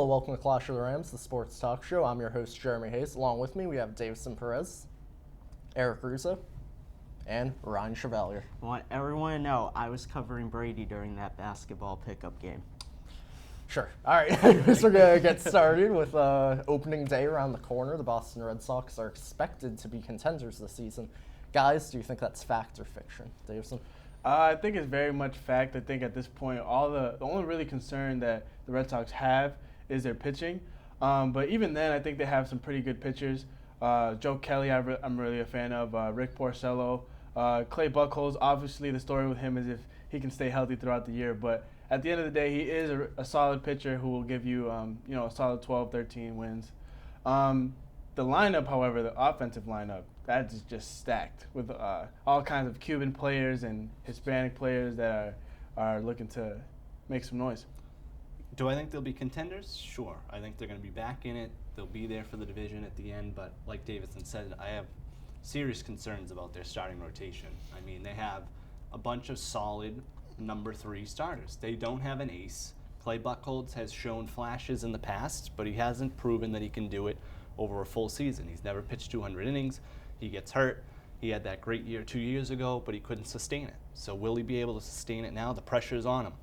Hello, welcome to Clash of the Rams, the sports talk show. I'm your host, Jeremy Hayes. Along with me, we have Davison Perez, Eric Russo, and Ryan Chevalier. I want everyone to know I was covering Brady during that basketball pickup game. Sure. All right, I guess we're going to get started with opening day around the corner. The Boston Red Sox are expected to be contenders this season. Guys, do you think that's fact or fiction? Davison? I think it's very much fact. I think at this point, the only really concern that the Red Sox have is their pitching. But even then, I think they have some pretty good pitchers. Joe Kelly, I'm really a fan of. Rick Porcello. Clay Buchholz, obviously the story with him is if he can stay healthy throughout the year. But at the end of the day, he is a solid pitcher who will give you, a solid 12, 13 wins. The lineup, however, the offensive lineup, that is just stacked with all kinds of Cuban players and Hispanic players that are looking to make some noise. Do I think they'll be contenders? Sure. I think they're going to be back in it. They'll be there for the division at the end. But like Davidson said, I have serious concerns about their starting rotation. I mean, they have a bunch of solid number 3 starters. They don't have an ace. Clay Buchholz has shown flashes in the past, but he hasn't proven that he can do it over a full season. He's never pitched 200 innings. He gets hurt. He had that great year 2 years ago, but he couldn't sustain it. So will he be able to sustain it now? The pressure's on him.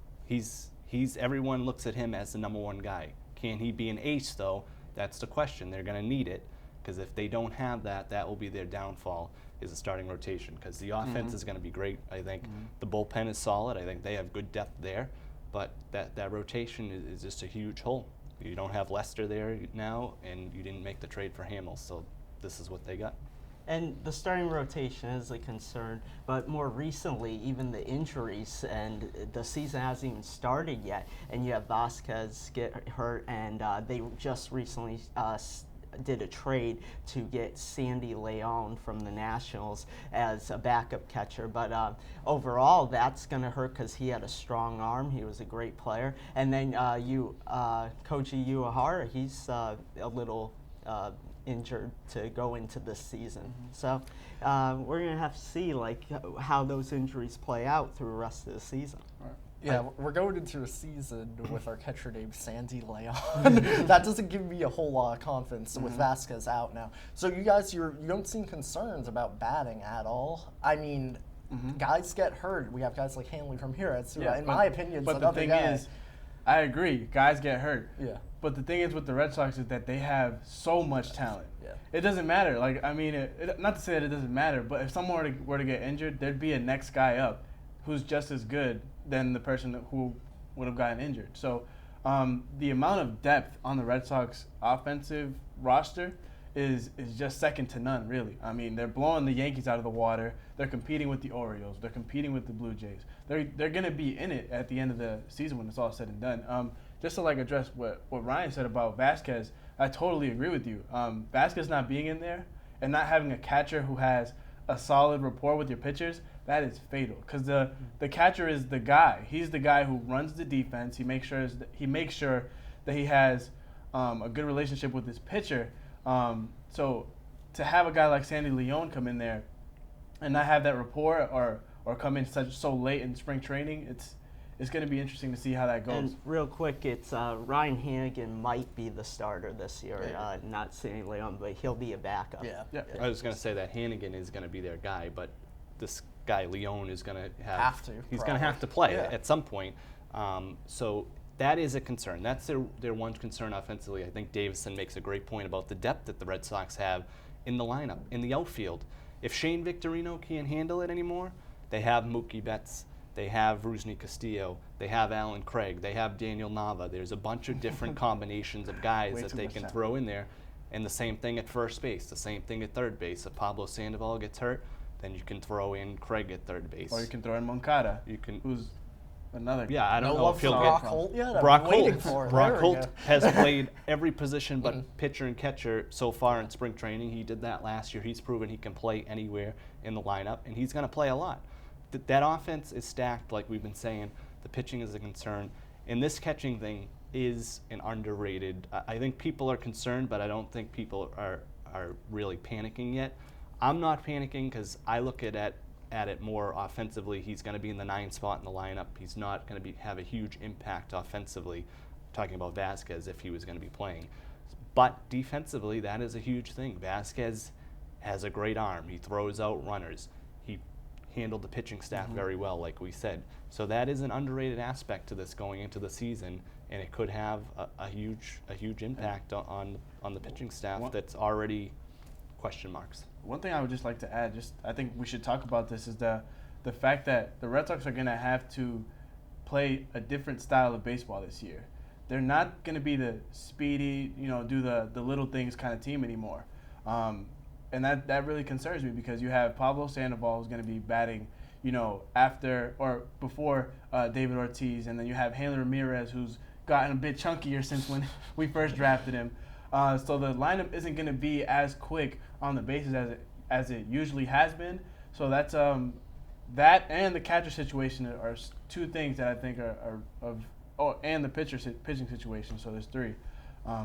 Everyone looks at him as the number 1 guy. Can he be an ace, though? That's the question. They're going to need it, because if they don't have that, that will be their downfall, is the starting rotation, because the offense is going to be great. I think the bullpen is solid. I think they have good depth there, but that rotation is just a huge hole. You don't have Lester there now, and you didn't make the trade for Hamels, so this is what they got. And the starting rotation is a concern, but more recently, even the injuries, and the season hasn't even started yet, and you have Vasquez get hurt, and they just recently did a trade to get Sandy Leon from the Nationals as a backup catcher. But overall, that's going to hurt because he had a strong arm. He was a great player. And then Koji Uehara, he's a little injured to go into this season. So we're going to have to see how those injuries play out through the rest of the season. Yeah, we're going into a season with our catcher named Sandy Leon. That doesn't give me a whole lot of confidence with Vasquez out now. So you guys, you don't seem concerned about batting at all. I mean, guys get hurt. We have guys like Hanley from here. In my opinion, but the thing is, I agree, guys get hurt. Yeah. But the thing is with the Red Sox is that they have so much talent. Yeah. It doesn't matter. Not to say that it doesn't matter, but if someone were to get injured, there'd be a next guy up who's just as good than the person who would have gotten injured. So the amount of depth on the Red Sox offensive roster is just second to none, really. I mean, they're blowing the Yankees out of the water. They're competing with the Orioles. They're competing with the Blue Jays. They're going to be in it at the end of the season when it's all said and done. Just to address what Ryan said about Vasquez, I totally agree with you. Vasquez not being in there and not having a catcher who has a solid rapport with your pitchers, that is fatal, because the catcher is the guy. He's the guy who runs the defense. He makes sure that he has a good relationship with his pitcher. So to have a guy like Sandy Leon come in there and not have that rapport or come in so late in spring training, it's going to be interesting to see how that goes. And real quick, it's Ryan Hannigan might be the starter this year, not Sandy Leon, but he'll be a backup. Yeah. I was going to say that Hannigan is going to be their guy, but this guy Leon is going to he's going to have to play at some point. So that is a concern. That's their one concern offensively. I think Davison makes a great point about the depth that the Red Sox have in the lineup, in the outfield. If Shane Victorino can't handle it anymore, they have Mookie Betts. They have Rusney Castillo. They have Alan Craig. They have Daniel Nava. There's a bunch of different combinations of guys that they can throw in there. And the same thing at first base, the same thing at third base. If Pablo Sandoval gets hurt, then you can throw in Craig at third base. Or you can throw in Moncada, who's another guy. Yeah, I don't know if he'll Brock get Holt yet? Brock I'm waiting Holt. for it. Brock There we Holt go. has played every position but pitcher and catcher so far in spring training. He did that last year. He's proven he can play anywhere in the lineup, and he's going to play a lot. That offense is stacked, like we've been saying. The pitching is a concern. And this catching thing is an underrated. I think people are concerned, but I don't think people are really panicking yet. I'm not panicking because I look at it more offensively. He's going to be in the 9 spot in the lineup. He's not going to have a huge impact offensively. talking about Vasquez if he was going to be playing. But defensively, that is a huge thing. Vasquez has a great arm. He throws out runners. He handled the pitching staff very well, like we said. So that is an underrated aspect to this going into the season, and it could have a huge impact on the pitching staff that's already question marks. One thing I would just like to add, I think we should talk about this, is the fact that the Red Sox are going to have to play a different style of baseball this year. They're not going to be the speedy, do the little things kind of team anymore. And that really concerns me because you have Pablo Sandoval who's going to be batting, after or before David Ortiz, and then you have Hanley Ramirez who's gotten a bit chunkier since when we first drafted him. So the lineup isn't going to be as quick on the bases as it usually has been. So that's that and the catcher situation are two things that I think are and the pitching situation. So there's three.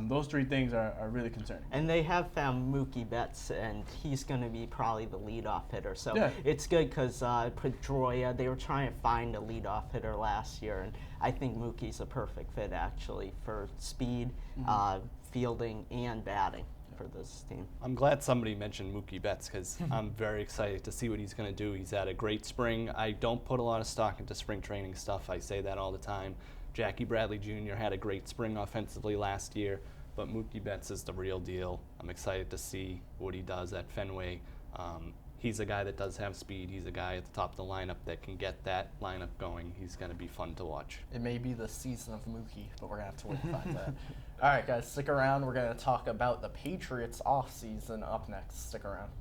Those three things are really concerning. And they have found Mookie Betts, and he's going to be probably the leadoff hitter. So yeah. It's good because Pedroia, they were trying to find a leadoff hitter last year, and I think Mookie's a perfect fit, actually, for speed, fielding, and batting for this team. I'm glad somebody mentioned Mookie Betts because I'm very excited to see what he's going to do. He's had a great spring. I don't put a lot of stock into spring training stuff. I say that all the time. Jackie Bradley Jr. had a great spring offensively last year, but Mookie Betts is the real deal. I'm excited to see what he does at Fenway. He's a guy that does have speed. He's a guy at the top of the lineup that can get that lineup going. He's going to be fun to watch. It may be the season of Mookie, but we're going to have to wait and find that. All right, guys, stick around. We're going to talk about the Patriots off season up next. Stick around.